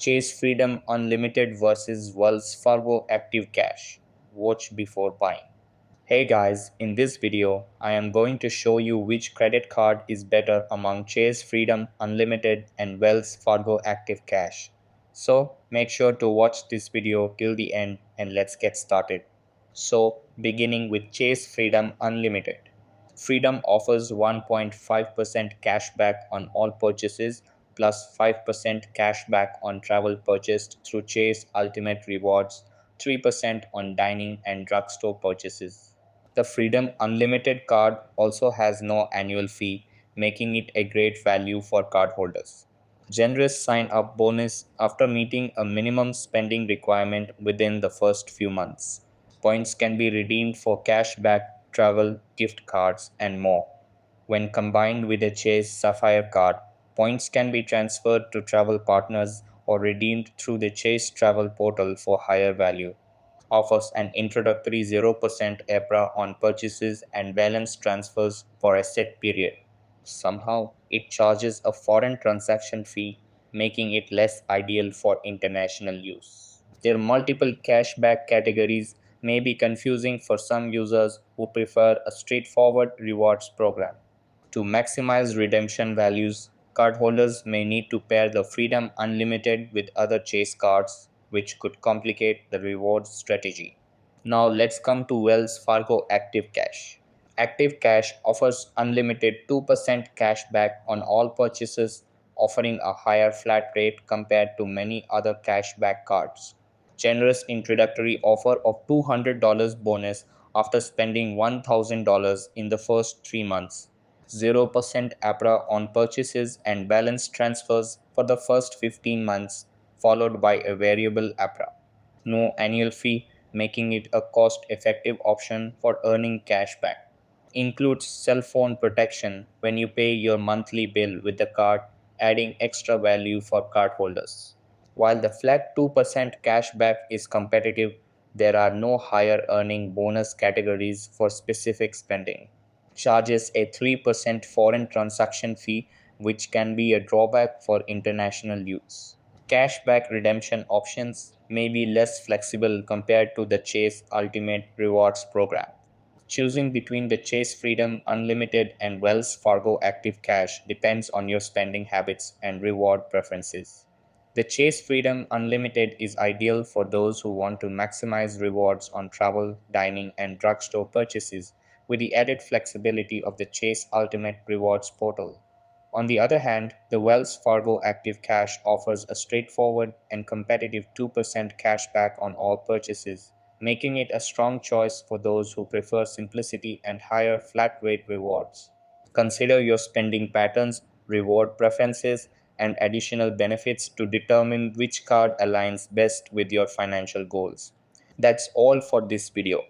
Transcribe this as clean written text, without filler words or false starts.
Chase Freedom Unlimited versus Wells Fargo Active Cash. Watch before buying. Hey guys, in this video, I am going to show you which credit card is better among Chase Freedom Unlimited and Wells Fargo Active Cash. So make sure to watch this video till the end and let's get started. So beginning with Chase Freedom Unlimited. Freedom offers 1.5% cashback on all purchases plus 5% cashback on travel purchased through Chase Ultimate Rewards, 3% on dining and drugstore purchases. The Freedom Unlimited card also has no annual fee, making it a great value for cardholders. Generous sign up bonus after meeting a minimum spending requirement within the first few months. Points can be redeemed for cashback, travel, gift cards, and more. When combined with a Chase Sapphire card, points can be transferred to travel partners or redeemed through the Chase Travel portal for higher value. Offers an introductory 0% APRA on purchases and balance transfers for a set period. Somehow, it charges a foreign transaction fee, making it less ideal for international use. Their multiple cashback categories may be confusing for some users who prefer a straightforward rewards program. To maximize redemption values, cardholders may need to pair the Freedom Unlimited with other Chase cards, which could complicate the rewards strategy. Now let's come to Wells Fargo Active Cash. Active Cash offers unlimited 2% cash back on all purchases, offering a higher flat rate compared to many other cashback cards. Generous introductory offer of $200 bonus after spending $1,000 in the first 3 months. 0% APRA on purchases and balance transfers for the first 15 months, followed by a variable APRA. No annual fee, making it a cost effective option for earning cash back. Includes cell phone protection when you pay your monthly bill with the card, adding extra value for cardholders. While the flat 2% cashback is competitive, there are no higher earning bonus categories for specific spending. Charges a 3% foreign transaction fee, which can be a drawback for international use. Cashback redemption options may be less flexible compared to the Chase Ultimate Rewards program. Choosing between the Chase Freedom Unlimited and Wells Fargo Active Cash depends on your spending habits and reward preferences. The Chase Freedom Unlimited is ideal for those who want to maximize rewards on travel, dining, and drugstore purchases with the added flexibility of the Chase Ultimate Rewards portal. On the other hand, the Wells Fargo Active Cash offers a straightforward and competitive 2% cashback on all purchases, making it a strong choice for those who prefer simplicity and higher flat rate rewards. Consider your spending patterns, reward preferences, and additional benefits to determine which card aligns best with your financial goals. That's all for this video.